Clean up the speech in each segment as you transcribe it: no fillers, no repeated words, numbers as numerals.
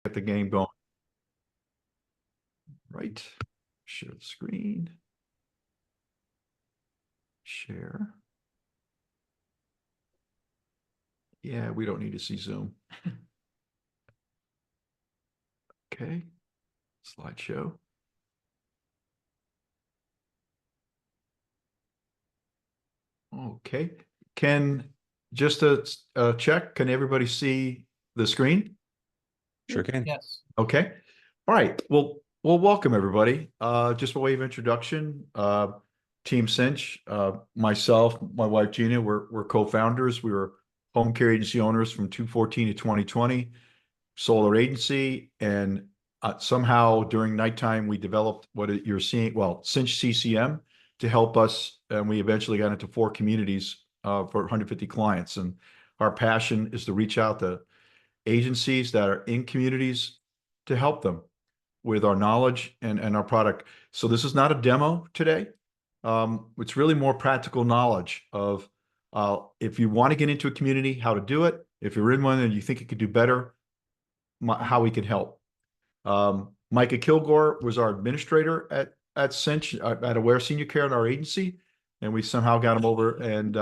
Get the game going. Right. Share the screen. Share. Yeah, we don't need to see Zoom. Okay. Slideshow. Okay. Can just a check, can everybody see the screen? Sure can. Yes. Okay. All right. Well, welcome everybody. Just by way of introduction, Team Cinch, myself, my wife Gina, we're co-founders. We were home care agency owners from 2014 to 2020, solar agency, and somehow during nighttime we developed what you're seeing. Well, Cinch CCM to help us, and we eventually got into 4 communities for 150 clients. And our passion is to reach out to agencies that are in communities to help them with our knowledge and our product. So this is not a demo today. It's really more practical knowledge of if you want to get into a community, how to do it. If you're in one and you think it could do better, how we can help. Micah Kilgore was our administrator at Cinch, at Aware Senior Care in our agency, and we somehow got him over. And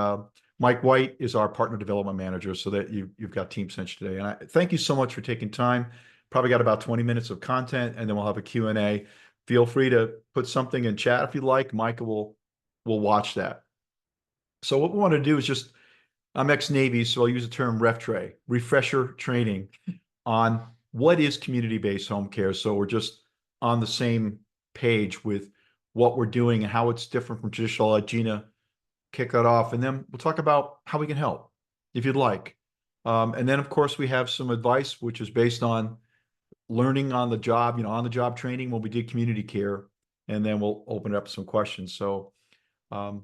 Mike White is our partner development manager, so that you've got Team Cinch today. And I thank you so much for taking time. Probably got about 20 minutes of content, and then we'll have a Q&A. Feel free to put something in chat if you'd like. Micah will watch that. So what we want to do is just, I'm ex-Navy, so I'll use the term RefTray, refresher training on what is community-based home care. So we're just on the same page with what we're doing and how it's different from traditional. I'll let Gina kick that off, and then we'll talk about how we can help if you'd like. And then, of course, we have some advice, which is based on learning on the job, on the job training when we did community care, and then we'll open it up to some questions. So I'd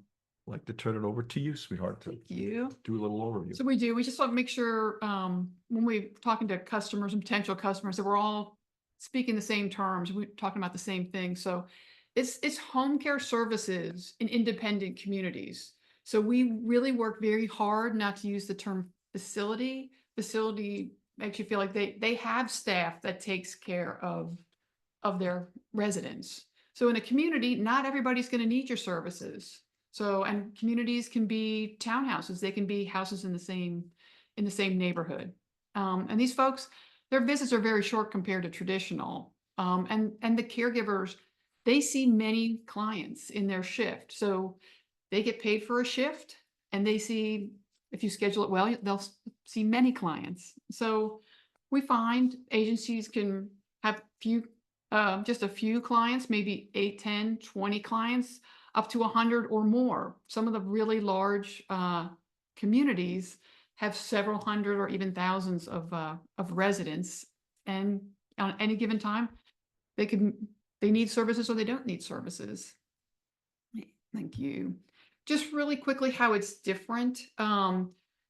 like to turn it over to you, sweetheart, to Thank you. do a little overview. So we just want to make sure when we're talking to customers and potential customers that we're all speaking the same terms. We're talking about the same thing. So it's home care services in independent communities. So we really work very hard not to use the term facility. Facility makes you feel like they have staff that takes care of their residents. So in a community, not everybody's going to need your services. So, and communities can be townhouses. They can be houses in the same neighborhood. And these folks, their visits are very short compared to traditional. And the caregivers, they see many clients in their shift. So they get paid for a shift, and they see, if you schedule it well, they'll see many clients. So we find agencies can have just a few clients, maybe 8, 10, 20 clients, up to 100 or more. Some of the really large communities have several hundred or even thousands of residents, and on any given time, they need services or they don't need services. Thank you. Just really quickly, how it's different.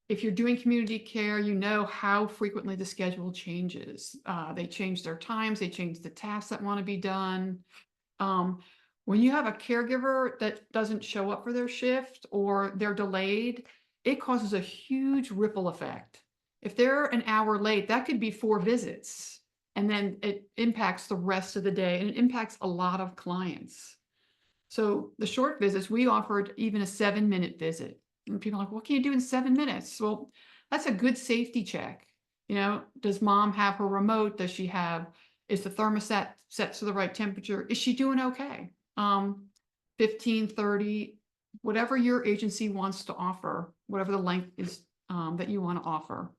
If you're doing community care, you know how frequently the schedule changes. They change their times, they change the tasks that want to be done. When you have a caregiver that doesn't show up for their shift or they're delayed, it causes a huge ripple effect. If they're an hour late, that could be 4 visits, and then it impacts the rest of the day, and it impacts a lot of clients. So the short visits, we offered even a 7-minute visit. And people are like, what can you do in 7 minutes? Well, that's a good safety check. Does mom have her remote? Is the thermostat set to the right temperature? Is she doing okay? 15, 30, whatever your agency wants to offer, whatever the length is that you want to offer.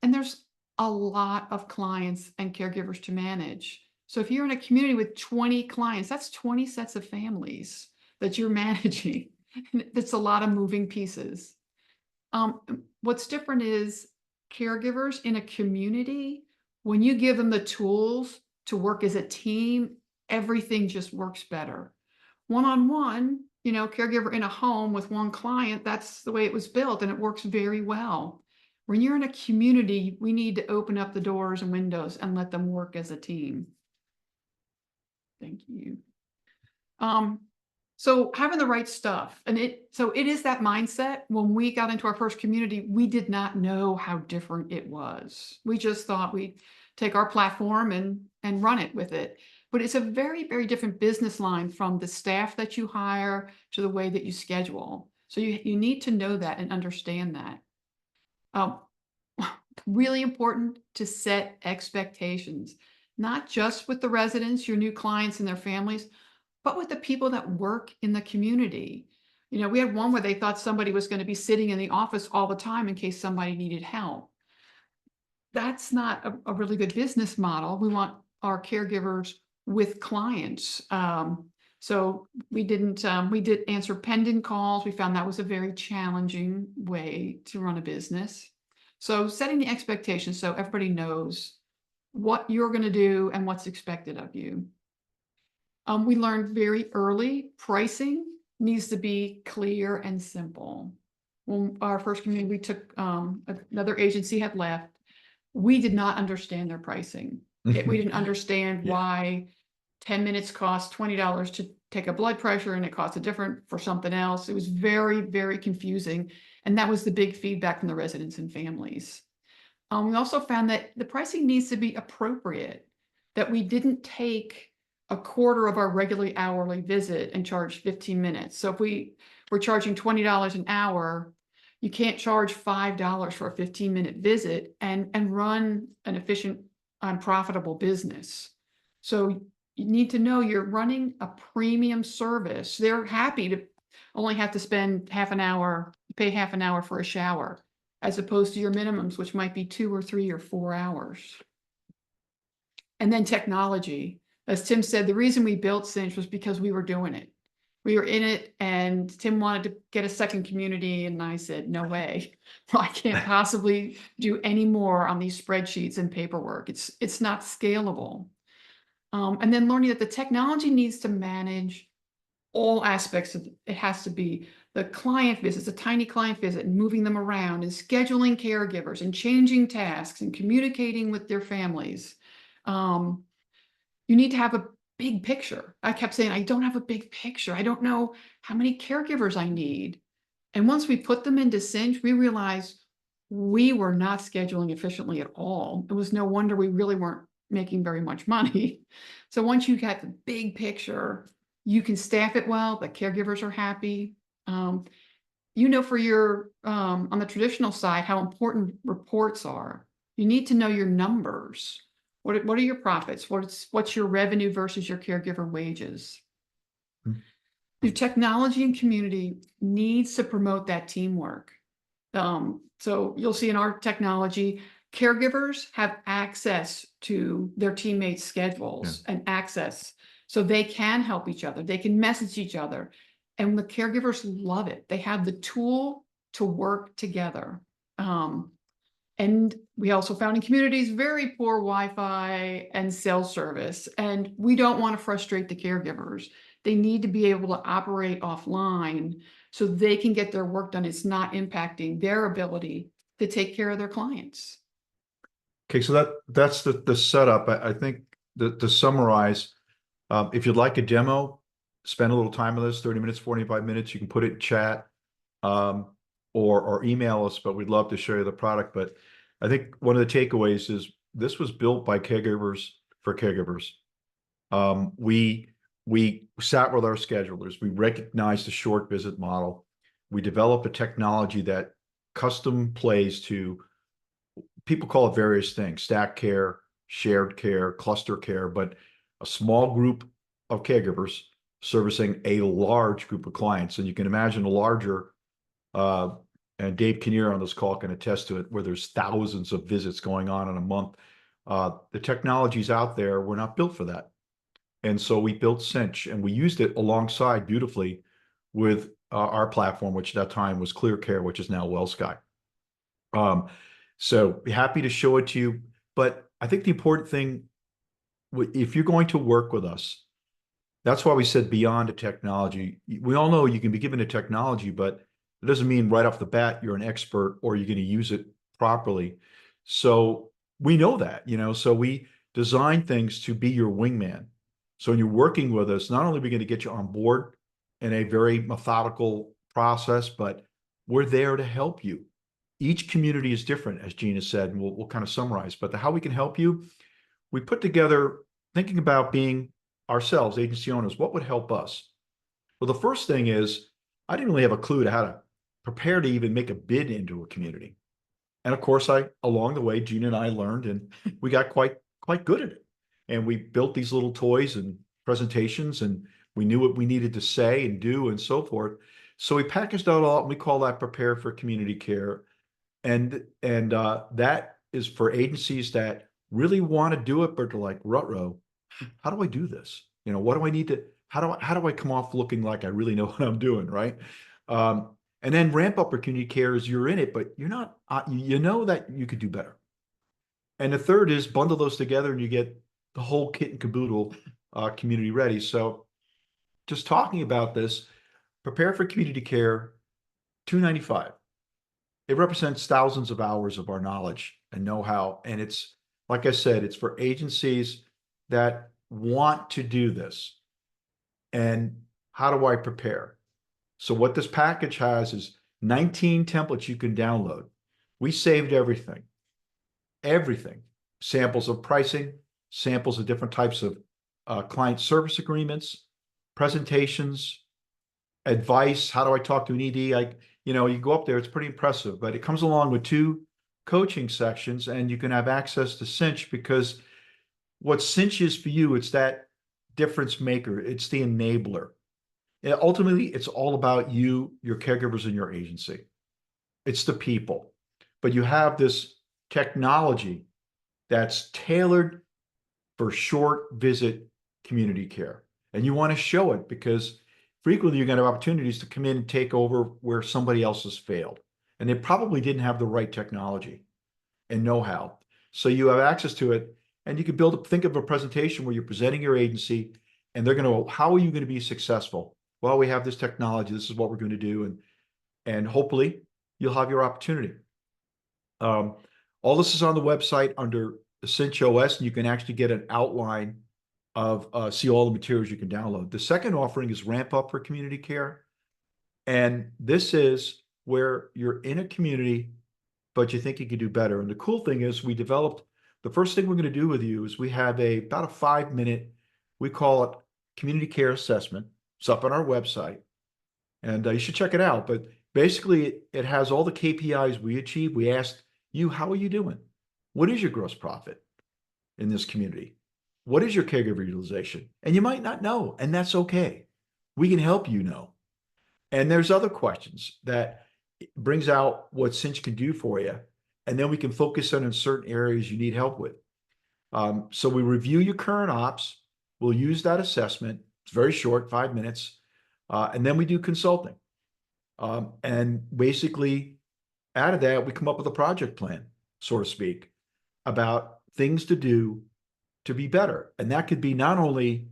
And there's a lot of clients and caregivers to manage. So if you're in a community with 20 clients, that's 20 sets of families that you're managing. That's a lot of moving pieces. What's different is caregivers in a community, when you give them the tools to work as a team, everything just works better. One-on-one, caregiver in a home with one client, that's the way it was built, and it works very well. When you're in a community, we need to open up the doors and windows and let them work as a team. Thank you. So having the right stuff, and it is that mindset. When we got into our first community, we did not know how different it was. We just thought take our platform and run it with it. But it's a very, very different business line from the staff that you hire to the way that you schedule. So you need to know that and understand that. Um, really important to set expectations, not just with the residents, your new clients and their families, but with the people that work in the community. You know, we had one where they thought somebody was going to be sitting in the office all the time in case somebody needed help. That's not a really good business model. We want our caregivers with clients. So we did answer pending calls. We found that was a very challenging way to run a business. So setting the expectations so everybody knows what you're going to do and what's expected of you. We learned very early pricing needs to be clear and simple. When our first community, we took another agency had left. We did not understand their pricing. We didn't understand Yeah. why 10 minutes cost $20 to take a blood pressure and it costs a different for something else. It was very, very confusing. And that was the big feedback from the residents and families. We also found that the pricing needs to be appropriate, that we didn't take a quarter of our regularly hourly visit and charge 15 minutes. So if we were charging $20 an hour, you can't charge $5 for a 15-minute visit and run an efficient and profitable business. So you need to know you're running a premium service. They're happy to only have to spend half an hour, pay half an hour for a shower, as opposed to your minimums, which might be 2 or 3 or 4 hours. And then technology. As Tim said, the reason we built Cinch was because we were doing it. We were in it, and Tim wanted to get a second community, and I said, no way. I can't possibly do any more on these spreadsheets and paperwork. It's not scalable. And then learning that the technology needs to manage all aspects of it. It has to be the client visits, a tiny client visit, and moving them around, and scheduling caregivers, and changing tasks, and communicating with their families. You need to have a big picture. I kept saying, I don't have a big picture. I don't know how many caregivers I need. And once we put them into Cinch, we realized we were not scheduling efficiently at all. It was no wonder we really weren't making very much money. So once you get the big picture, you can staff it well, the caregivers are happy. You know, for your, on the traditional side, how important reports are. You need to know your numbers. What are your profits? What's your revenue versus your caregiver wages? Your technology and community needs to promote that teamwork. So you'll see in our technology, caregivers have access to their teammates' schedules and access, so they can help each other. They can message each other, and the caregivers love it. They have the tool to work together. And we also found in communities very poor Wi-Fi and cell service, and we don't want to frustrate the caregivers. They need to be able to operate offline so they can get their work done. It's not impacting their ability to take care of their clients. Okay, so that's the setup. I think to summarize, if you'd like a demo, spend a little time with us, 30 minutes, 45 minutes. You can put it in chat, or email us, but we'd love to show you the product. But I think one of the takeaways is this was built by caregivers for caregivers. We sat with our schedulers. We recognized the short visit model. We developed a technology that custom plays to, people call it various things: stack care, shared care, cluster care, but a small group of caregivers servicing a large group of clients. And you can imagine a larger, and Dave Kinnear on this call can attest to it, where there's thousands of visits going on in a month. The technology's out there. We're not built for that. And so we built Cinch, and we used it alongside beautifully with our platform, which at that time was ClearCare, which is now WellSky. So happy to show it to you. But I think the important thing, if you're going to work with us, that's why we said beyond the technology. We all know you can be given a technology, but it doesn't mean right off the bat you're an expert or you're going to use it properly. So we know that, so we design things to be your wingman. So when you're working with us, not only are we going to get you on board in a very methodical process, but we're there to help you. Each community is different, as Gina said, and we'll kind of summarize. But how we can help you, we put together thinking about being ourselves, agency owners, what would help us? Well, the first thing is I didn't really have a clue to how to prepare to even make a bid into a community. And of course, along the way, Gina and I learned, and we got quite good at it. And we built these little toys and presentations, and we knew what we needed to say and do, and so forth. So we packaged out all, and we call that Prepare for Community Care, and that is for agencies that really want to do it, but they're like, Rutro, how do I do this? What do I need to? How do I come off looking like I really know what I'm doing, right? And then ramp up for community care is you're in it, but you're not. You know that you could do better. And the third is bundle those together, and you get the whole kit and caboodle, community ready. So, just talking about this, prepare for community care, $295. It represents thousands of hours of our knowledge and know-how, and it's like I said, it's for agencies that want to do this. And how do I prepare? So what this package has is 19 templates you can download. We saved everything, samples of pricing, samples of different types of client service agreements, presentations, advice. How do I talk to an ED? You go up there, it's pretty impressive, but it comes along with 2 coaching sections, and you can have access to Cinch, because what Cinch is for you, it's that difference maker. It's the enabler. And ultimately, it's all about you, your caregivers, and your agency. It's the people. But you have this technology that's tailored for short visit community care. And you want to show it because frequently you're going to have opportunities to come in and take over where somebody else has failed. And they probably didn't have the right technology and know-how. So you have access to it, and you can think of a presentation where you're presenting your agency, and they're going to, how are you going to be successful? Well, we have this technology. This is what we're going to do. And hopefully you'll have your opportunity. All this is on the website under the Cinch OS, and you can actually get an outline of, see all the materials you can download. The second offering is Ramp Up for Community Care. And this is where you're in a community, but you think you could do better. And the cool thing is we developed, the first thing we're going to do with you is we have about a 5-minute, we call it community care assessment. It's up on our website, and you should check it out. But basically, it has all the KPIs we achieve. We asked you, how are you doing? What is your gross profit in this community? What is your caregiver utilization? And you might not know, and that's okay. We can help you know. And there's other questions that brings out what Cinch can do for you. And then we can focus on certain areas you need help with. So we review your current ops. We'll use that assessment. It's very short, 5 minutes. And then we do consulting. And basically, out of that, we come up with a project plan, so to speak, about things to do to be better. And that could be not only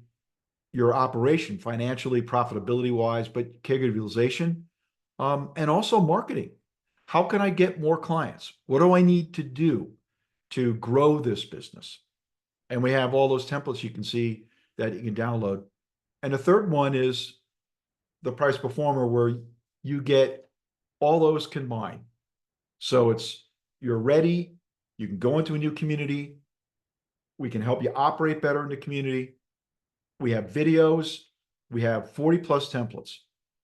your operation, financially, profitability wise, but caregiver utilization, and also marketing. How can I get more clients? What do I need to do to grow this business? And we have all those templates you can see that you can download. And the third one is the Price Performer, where you get all those combined. So you're ready. You can go into a new community. We can help you operate better in the community. We have videos. We have 40+ templates.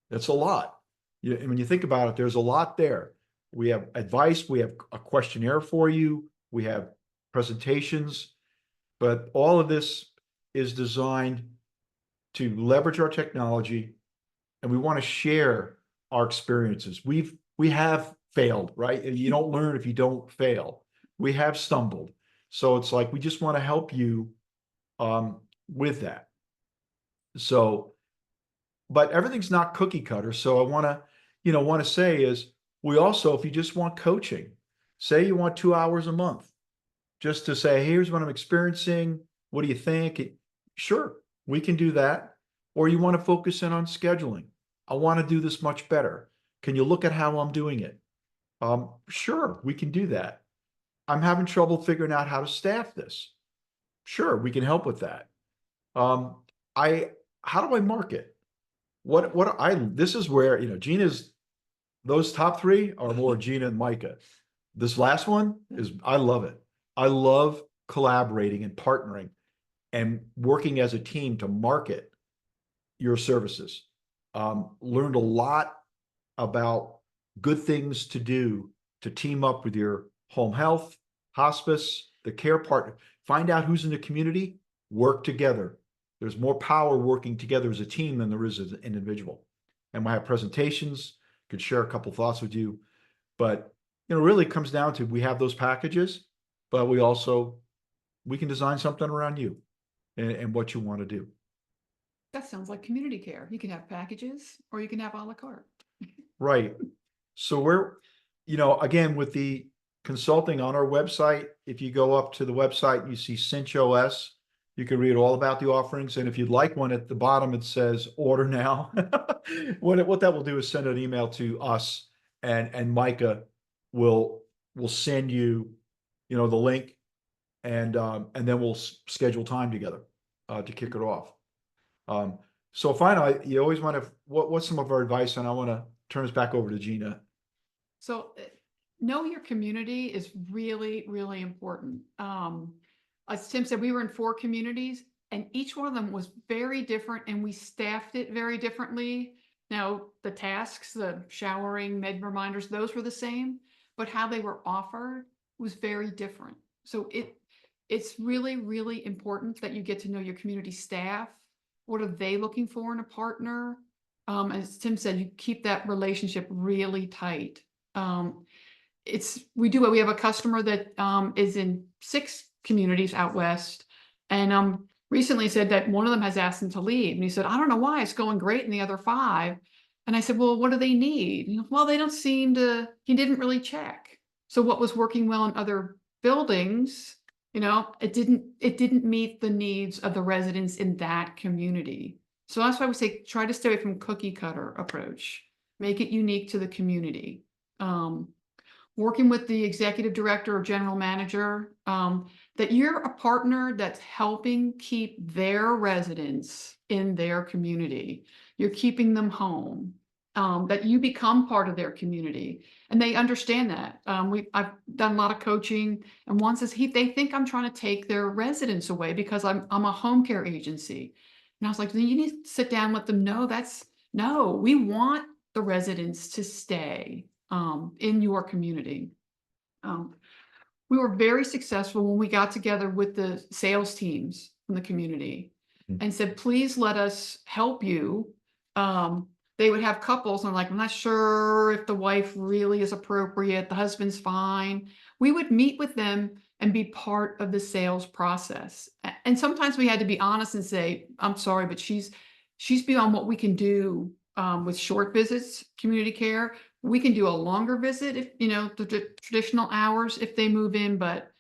That's a lot. And when you think about it, there's a lot there. We have advice. We have a questionnaire for you. We have presentations. But all of this is designed to leverage our technology, and we want to share our experiences. We have failed, right? And you don't learn if you don't fail. We have stumbled. So it's like we just want to help you with that. So, but everything's not cookie cutter. So I want to say is we also, if you just want coaching, say you want 2 hours a month, just to say, here's what I'm experiencing. What do you think? Sure, we can do that. Or you want to focus in on scheduling. I want to do this much better. Can you look at how I'm doing it? Sure, we can do that. I'm having trouble figuring out how to staff this. Sure, we can help with that. How do I market? This is where, Gina's, those top 3 are more Gina and Micah. This last one is, I love it. I love collaborating and partnering and working as a team to market your services. Learned a lot about good things to do to team up with your home health, hospice, the care partner. Find out who's in the community, work together. There's more power working together as a team than there is as an individual. And we'll have presentations, could share a couple thoughts with you. But really comes down to we have those packages, but we can design something around you and what you want to do. That sounds like community care. You can have packages or you can have a la carte. Right. So again, with the consulting on our website, if you go up to the website, you see Cinch OS. You can read all about the offerings. And if you'd like one, at the bottom, it says order now. What that will do is send an email to us, and Micah will send you, the link, and then we'll schedule time together to kick it off. So finally, you always want to, what's some of our advice? And I want to turn this back over to Gina. So know your community is really, really important. As Tim said, we were in 4 communities and each one of them was very different and we staffed it very differently. Now, the tasks, the showering, med reminders, those were the same, but how they were offered was very different. So it's really, really important that you get to know your community staff. What are they looking for in a partner? As Tim said, you keep that relationship really tight. We have a customer that is in 6 communities out west, and recently said that one of them has asked him to leave, and he said, I don't know why, it's going great in the other 5. And I said, well, what do they need? Well, they don't seem to. He didn't really check. So what was working well in other buildings, it didn't meet the needs of the residents in that community. So that's why we say try to stay away from cookie cutter approach. Make it unique to the community. Working with the executive director or general manager, that you're a partner that's helping keep their residents in their community. You're keeping them home, that you become part of their community. And they understand that. I've done a lot of coaching, and one says they think I'm trying to take their residents away because I'm a home care agency. And I was like, then you need to sit down and let them know no, we want the residents to stay in your community. We were very successful when we got together with the sales teams from the community and said, please let us help you. They would have couples and like, I'm not sure if the wife really is appropriate. The husband's fine. We would meet with them and be part of the sales process. And sometimes we had to be honest and say, I'm sorry, but she's beyond what we can do with short visits, community care. We can do a longer visit if, the traditional hours if they move in, but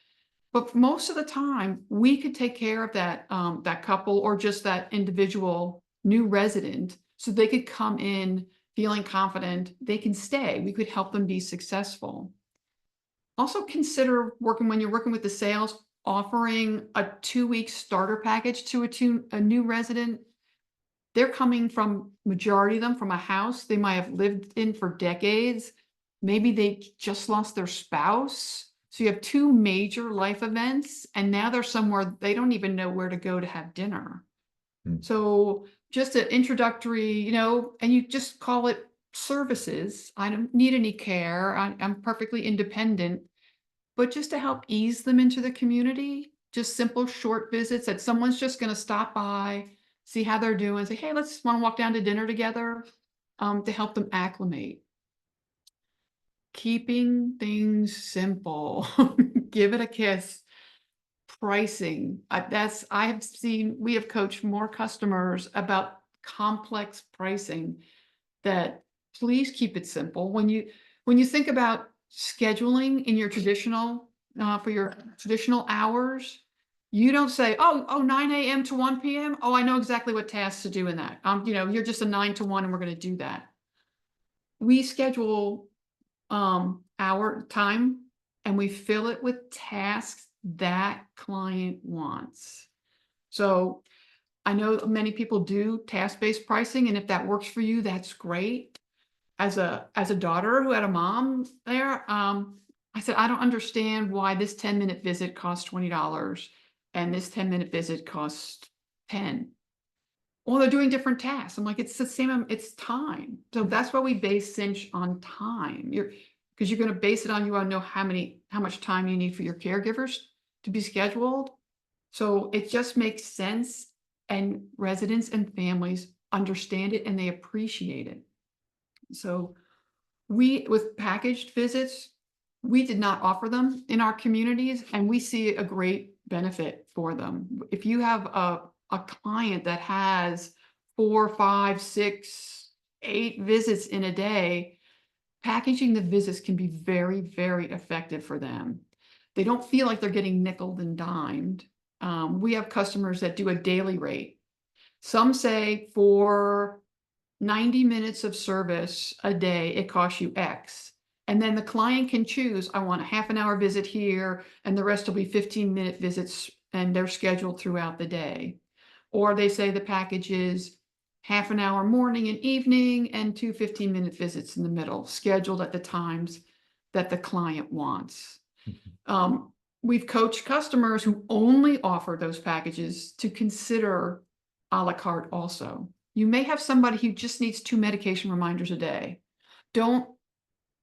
most of the time we could take care of that couple or just that individual new resident so they could come in feeling confident they can stay. We could help them be successful. Also consider when you're working with the sales, offering a 2-week starter package to a new resident. They're coming from, majority of them, from a house they might have lived in for decades. Maybe they just lost their spouse. So you have 2 major life events, and now they're somewhere they don't even know where to go to have dinner. So just an introductory, and you just call it services. I don't need any care. I'm perfectly independent. But just to help ease them into the community, just simple short visits that someone's just going to stop by, see how they're doing, say, hey, want to walk down to dinner together, to help them acclimate. Keeping things simple. Give it a kiss. Pricing. We have coached more customers about complex pricing, that please keep it simple. When you think about scheduling in your traditional, for your traditional hours, you don't say, 9 a.m. to 1 p.m. Oh, I know exactly what tasks to do in that. You're just a 9 to 1 and we're going to do that. We schedule our time and we fill it with tasks that client wants. So I know many people do task-based pricing, and if that works for you, that's great. As a daughter who had a mom there, I said, I don't understand why this 10-minute visit costs $20 and this 10-minute visit costs 10. Well, they're doing different tasks. I'm like, it's the same, it's time. So that's why we base Cinch on time. Because you're going to base it on, you want to know how much time you need for your caregivers to be scheduled. So it just makes sense, and residents and families understand it and they appreciate it. So with packaged visits, we did not offer them in our communities, and we see a great benefit for them. If you have a client that has 4, 5, 6, 8 visits in a day, packaging the visits can be very, very effective for them. They don't feel like they're getting nickeled and dimed. We have customers that do a daily rate. Some say for 90 minutes of service a day, it costs you X. And then the client can choose, I want a half an hour visit here, and the rest will be 15-minute visits, and they're scheduled throughout the day. Or they say the package is half an hour morning and evening and 2 15-minute visits in the middle, scheduled at the times that the client wants. We've coached customers who only offer those packages to consider a la carte also. You may have somebody who just needs 2 medication reminders a day. Don't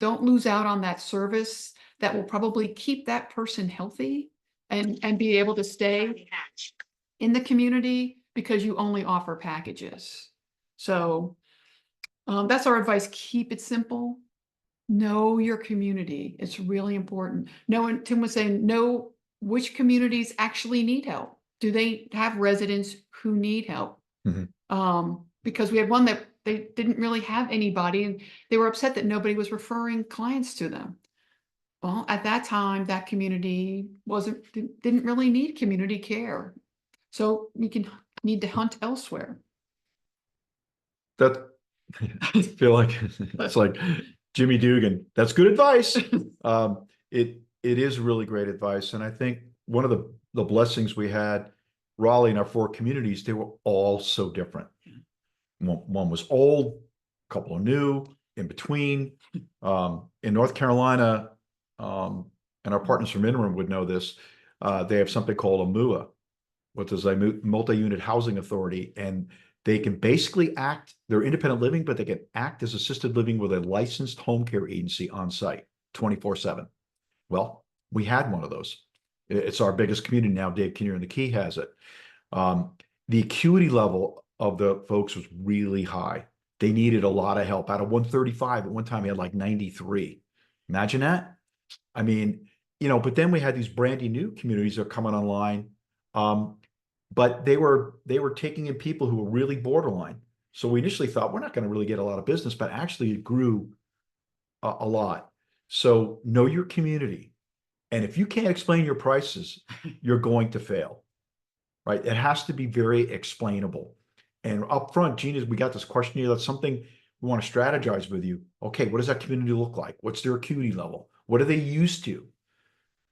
lose out on that service that will probably keep that person healthy and be able to stay in the community because you only offer packages. So that's our advice. Keep it simple. Know your community. It's really important. Tim was saying, know which communities actually need help. Do they have residents who need help? Because we had one that they didn't really have anybody, and they were upset that nobody was referring clients to them. Well, at that time, that community didn't really need community care. So we need to hunt elsewhere. That I feel like it's like Jimmy Dugan. That's good advice. It is really great advice. And I think one of the blessings we had, Raleigh and our 4 communities, they were all so different. One was old, a couple of new, in between. In North Carolina, and our partners from Interim would know this, they have something called a MUA, which is a multi-unit housing authority, and they can basically they're independent living, but they can act as assisted living with a licensed home care agency on site 24/7. Well, we had one of those. It's our biggest community now. Dave Kinnear and the Key has it. The acuity level of the folks was really high. They needed a lot of help. Out of 135, at one time, we had like 93. Imagine that. I mean, but then we had these brandy new communities that are coming online. But they were taking in people who were really borderline. So we initially thought we're not going to really get a lot of business, but actually it grew a lot. So know your community. And if you can't explain your prices, you're going to fail, right? It has to be very explainable. And up front, Gina, we got this question here. That's something we want to strategize with you. Okay, what does that community look like? What's their acuity level? What are they used to?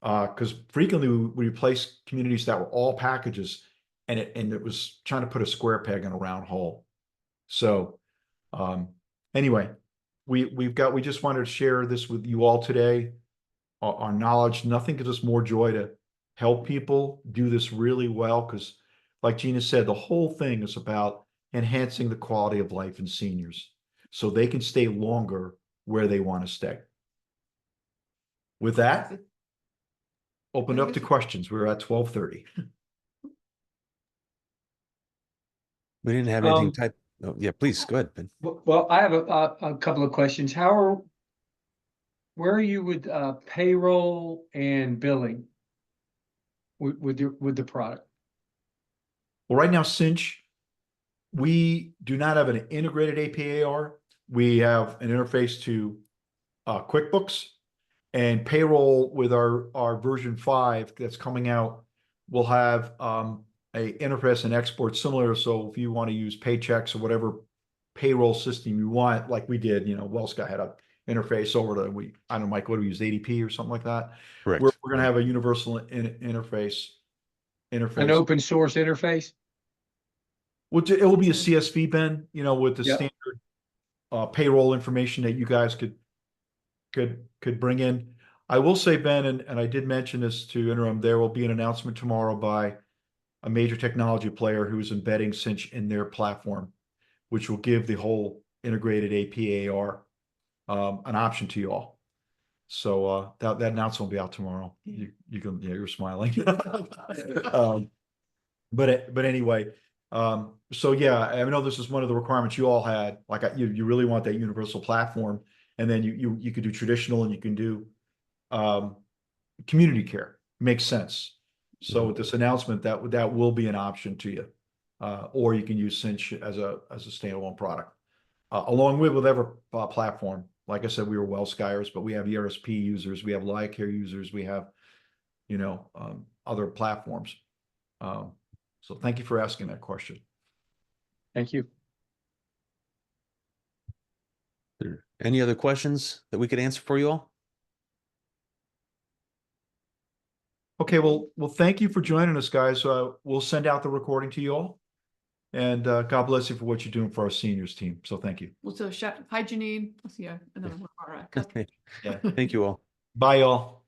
Because frequently we replace communities that were all packages, and it was trying to put a square peg in a round hole. So anyway, we just wanted to share this with you all today. Our knowledge, nothing gives us more joy to help people do this really well, because like Gina said, the whole thing is about enhancing the quality of life in seniors so they can stay longer where they want to stay. With that, open up to questions. We're at 12:30. We didn't have anything type. Oh, yeah, please go ahead, Ben. Well, I have a couple of questions. Where are you with payroll and billing with the product? Well, right now, Cinch, we do not have an integrated AP/AR. We have an interface to QuickBooks, and payroll with our version 5 that's coming out will have a interface and export similar. So if you want to use Paychex or whatever payroll system you want, like we did, WellSky had a interface over to, I don't know, Mike, what do we use, ADP or something like that? Correct. We're going to have a universal interface. An open source interface? It will be a CSV, Ben, with the Yep. standard payroll information that you guys could bring in. I will say, Ben, and I did mention this to Interim, there will be an announcement tomorrow by a major technology player who is embedding Cinch in their platform, which will give the whole integrated APAR an option to you all. So that announcement will be out tomorrow. You can, yeah, you're smiling. But anyway, so yeah, I know this is one of the requirements you all had. Like you really want that universal platform, and then you could do traditional and you can do community care. Makes sense. So with this announcement, that will be an option to you, or you can use Cinch as a standalone product, along with whatever platform. Like I said, we were WellSkyers, but we have ERSP users, we have LiveCare users, we have, other platforms. So thank you for asking that question. Thank you. Any other questions that we could answer for you all? Okay, well, thank you for joining us, guys. We'll send out the recording to you all. And God bless you for what you're doing for our seniors team. So thank you. Well, so Chef, hi Janine. Let's see, another one of our customers. Yeah, thank you all. Bye, y'all.